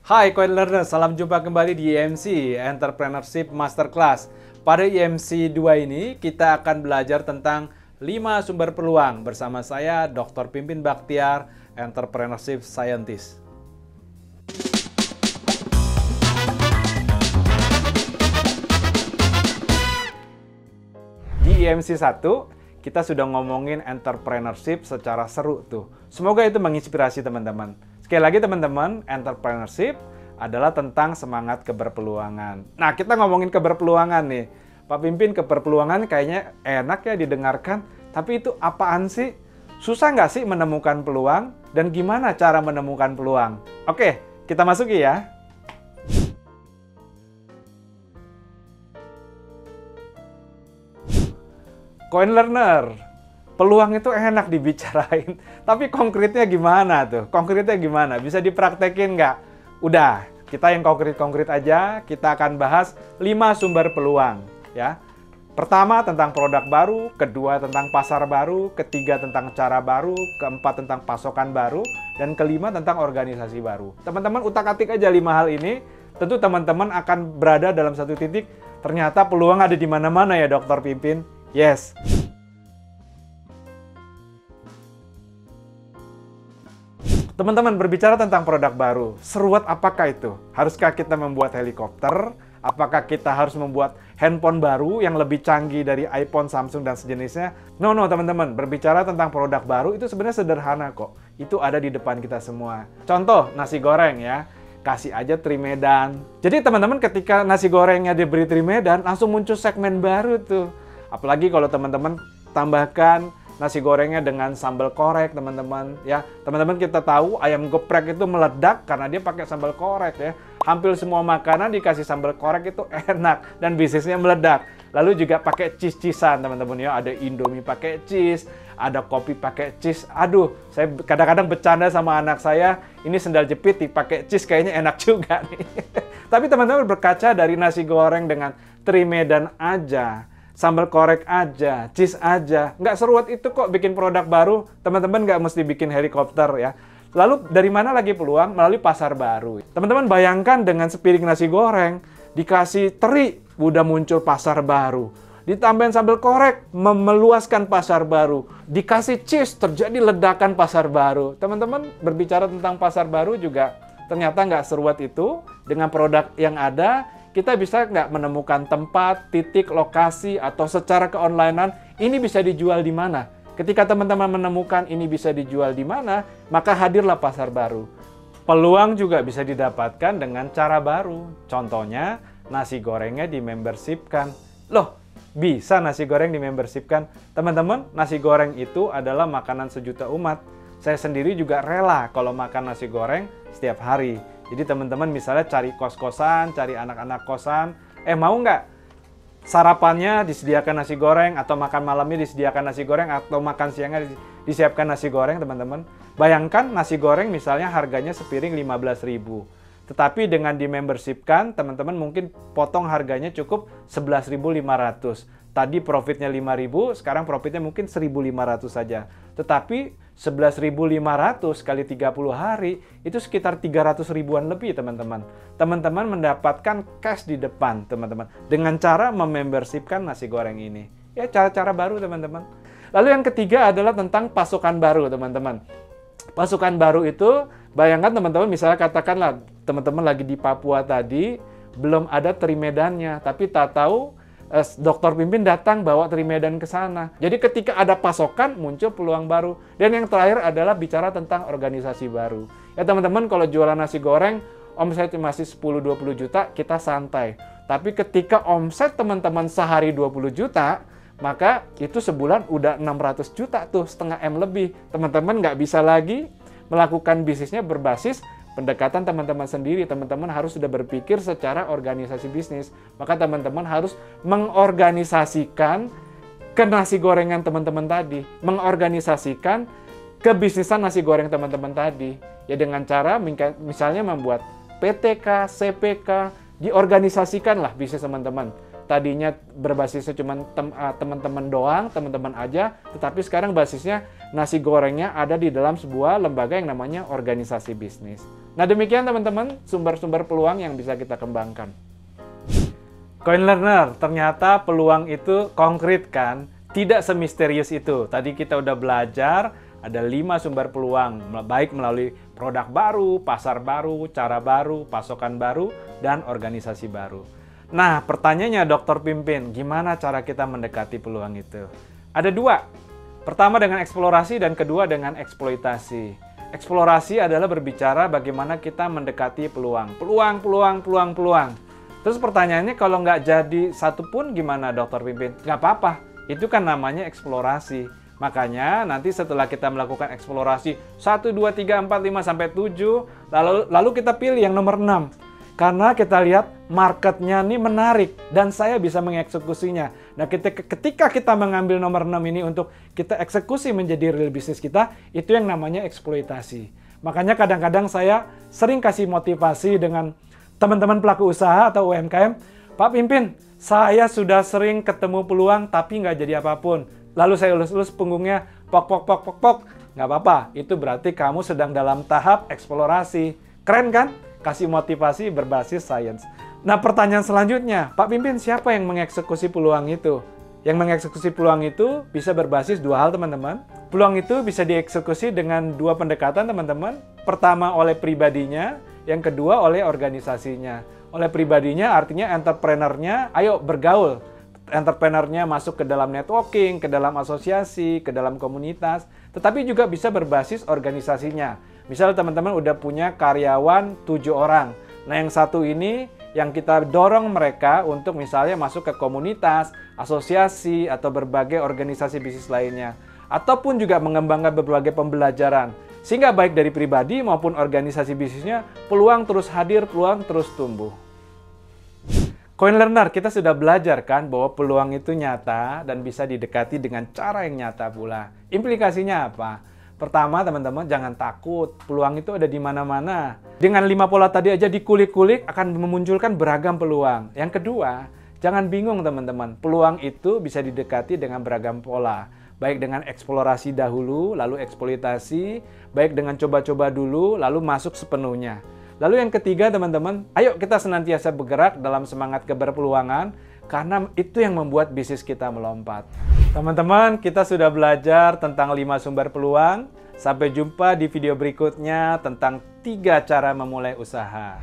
Hai Coin Learner, salam jumpa kembali di IMC Entrepreneurship Masterclass. Pada IMC 2 ini kita akan belajar tentang 5 sumber peluang bersama saya Dr. Pimpin Baktiar, Entrepreneurship Scientist. Di IMC 1 kita sudah ngomongin entrepreneurship secara seru tuh. Semoga itu menginspirasi teman-teman. Sekali lagi teman-teman, entrepreneurship adalah tentang semangat keberpeluangan. Nah, kita ngomongin keberpeluangan nih. Pak Pimpin, keberpeluangan kayaknya enak ya didengarkan, tapi itu apaan sih? Susah nggak sih menemukan peluang? Dan gimana cara menemukan peluang? Oke, kita masuki ya. Coin Learner, peluang itu enak dibicarain, tapi konkretnya gimana tuh? Konkretnya gimana? Bisa dipraktekin nggak? Udah, kita yang konkret-konkret aja, kita akan bahas 5 sumber peluang. Ya. Pertama tentang produk baru, kedua tentang pasar baru, ketiga tentang cara baru, keempat tentang pasokan baru, dan kelima tentang organisasi baru. Teman-teman utak-atik aja 5 hal ini, tentu teman-teman akan berada dalam satu titik, ternyata peluang ada di mana-mana ya Dr. Pimpin. Yes. Teman-teman, berbicara tentang produk baru, seruat apakah itu? Haruskah kita membuat helikopter? Apakah kita harus membuat handphone baru yang lebih canggih dari iPhone, Samsung, dan sejenisnya? No, teman-teman. Berbicara tentang produk baru itu sebenarnya sederhana kok. Itu ada di depan kita semua. Contoh, nasi goreng ya. Kasih aja Trimedan. Jadi teman-teman ketika nasi gorengnya diberi Trimedan, langsung muncul segmen baru tuh. Apalagi kalau teman-teman tambahkan nasi gorengnya dengan sambal korek, teman-teman. Ya, teman-teman kita tahu ayam geprek itu meledak karena dia pakai sambal korek ya. Hampir semua makanan dikasih sambal korek itu enak dan bisnisnya meledak. Lalu juga pakai cheese-cheesean, teman-teman ya. Ada Indomie pakai cheese, ada kopi pakai cheese. Aduh, saya kadang-kadang bercanda sama anak saya, ini sendal jepit dipakai cheese kayaknya enak juga nih. Tapi teman-teman berkaca dari nasi goreng dengan Trimedan aja, sambal korek aja, cheese aja. Nggak seruat itu kok bikin produk baru. Teman-teman nggak mesti bikin helikopter ya. Lalu dari mana lagi peluang? Melalui pasar baru. Teman-teman bayangkan dengan sepiring nasi goreng, dikasih teri, udah muncul pasar baru. Ditambahin sambal korek, meluaskan pasar baru. Dikasih cheese, terjadi ledakan pasar baru. Teman-teman berbicara tentang pasar baru juga ternyata nggak seruat itu. Dengan produk yang ada, kita bisa nggak menemukan tempat, titik, lokasi, atau secara keonlinean ini bisa dijual di mana? Ketika teman-teman menemukan ini bisa dijual di mana, maka hadirlah pasar baru. Peluang juga bisa didapatkan dengan cara baru. Contohnya, nasi gorengnya di-membershipkan. Loh, bisa nasi goreng di-membershipkan? Teman-teman, nasi goreng itu adalah makanan sejuta umat. Saya sendiri juga rela kalau makan nasi goreng setiap hari. Jadi teman-teman misalnya cari kos-kosan, cari anak-anak kosan, mau nggak sarapannya disediakan nasi goreng, atau makan malamnya disediakan nasi goreng, atau makan siangnya disiapkan nasi goreng, teman-teman. Bayangkan nasi goreng misalnya harganya sepiring 15.000. Tetapi dengan di-membershipkan, teman-teman mungkin potong harganya cukup 11.500. Tadi profitnya 5.000, sekarang profitnya mungkin 1.500 saja. Tetapi 11.500 kali 30 hari, itu sekitar 300 ribuan lebih, teman-teman. Teman-teman mendapatkan cash di depan, teman-teman. Dengan cara memembershipkan nasi goreng ini. Ya, cara-cara baru, teman-teman. Lalu yang ketiga adalah tentang pasokan baru, teman-teman. Pasukan baru itu, bayangkan teman-teman, misalnya katakanlah teman-teman lagi di Papua tadi, belum ada Trimedannya, tapi tak tahu Dr. Pimpin datang bawa Trimedan ke sana. Jadi ketika ada pasokan, muncul peluang baru. Dan yang terakhir adalah bicara tentang organisasi baru. Ya teman-teman, kalau jualan nasi goreng, omset masih 10-20 juta, kita santai. Tapi ketika omset teman-teman sehari 20 juta, maka itu sebulan udah 600 juta tuh, setengah M lebih. Teman-teman nggak bisa lagi melakukan bisnisnya berbasis pendekatan teman-teman sendiri. Teman-teman harus sudah berpikir secara organisasi bisnis. Maka teman-teman harus mengorganisasikan ke nasi gorengan teman-teman tadi. Mengorganisasikan kebisnisan nasi goreng teman-teman tadi. Ya dengan cara misalnya membuat PTK, CPK, diorganisasikanlah bisnis teman-teman. Tadinya berbasisnya cuma teman-teman doang, teman-teman aja, tetapi sekarang basisnya nasi gorengnya ada di dalam sebuah lembaga yang namanya organisasi bisnis. Nah, demikian teman-teman sumber-sumber peluang yang bisa kita kembangkan. Coin Learner, ternyata peluang itu konkret kan? Tidak semisterius itu. Tadi kita udah belajar ada 5 sumber peluang, baik melalui produk baru, pasar baru, cara baru, pasokan baru, dan organisasi baru. Nah, pertanyaannya Dr. Pimpin, gimana cara kita mendekati peluang itu? Ada 2. Pertama dengan eksplorasi dan kedua dengan eksploitasi. Eksplorasi adalah berbicara bagaimana kita mendekati peluang. Peluang. Terus pertanyaannya kalau nggak jadi satu pun gimana Dr. Pimpin? Nggak apa-apa, itu kan namanya eksplorasi. Makanya nanti setelah kita melakukan eksplorasi 1, 2, 3, 4, 5, sampai 7, lalu kita pilih yang nomor 6. Karena kita lihat marketnya ini menarik dan saya bisa mengeksekusinya. Nah, ketika kita mengambil nomor 6 ini untuk kita eksekusi menjadi real bisnis kita, itu yang namanya eksploitasi. Makanya kadang-kadang saya sering kasih motivasi dengan teman-teman pelaku usaha atau UMKM, Pak Pimpin, saya sudah sering ketemu peluang tapi nggak jadi apapun. Lalu saya elus-elus punggungnya, pok. Nggak apa-apa, itu berarti kamu sedang dalam tahap eksplorasi. Keren kan? Kasih motivasi berbasis sains. Nah, pertanyaan selanjutnya, Pak Pimpin, siapa yang mengeksekusi peluang itu? Yang mengeksekusi peluang itu bisa berbasis 2 hal, teman-teman. Peluang itu bisa dieksekusi dengan 2 pendekatan, teman-teman. Pertama, oleh pribadinya. Yang kedua, oleh organisasinya. Oleh pribadinya artinya entrepreneurnya, ayo bergaul. Entrepreneurnya masuk ke dalam networking, ke dalam asosiasi, ke dalam komunitas. Tetapi juga bisa berbasis organisasinya. Misal teman-teman udah punya karyawan 7 orang. Nah, yang satu ini yang kita dorong mereka untuk misalnya masuk ke komunitas, asosiasi, atau berbagai organisasi bisnis lainnya. Ataupun juga mengembangkan berbagai pembelajaran. Sehingga baik dari pribadi maupun organisasi bisnisnya, peluang terus hadir, peluang terus tumbuh. Coin Learner, kita sudah belajar kan bahwa peluang itu nyata dan bisa didekati dengan cara yang nyata pula. Implikasinya apa? Pertama, teman-teman, jangan takut. Peluang itu ada di mana-mana. Dengan 5 pola tadi aja dikulik-kulik akan memunculkan beragam peluang. Yang kedua, jangan bingung, teman-teman. Peluang itu bisa didekati dengan beragam pola. Baik dengan eksplorasi dahulu, lalu eksploitasi. Baik dengan coba-coba dulu, lalu masuk sepenuhnya. Lalu yang ketiga, teman-teman, ayo kita senantiasa bergerak dalam semangat keberpeluangan. Karena itu yang membuat bisnis kita melompat. Teman-teman, kita sudah belajar tentang 5 sumber peluang. Sampai jumpa di video berikutnya tentang 3 cara memulai usaha.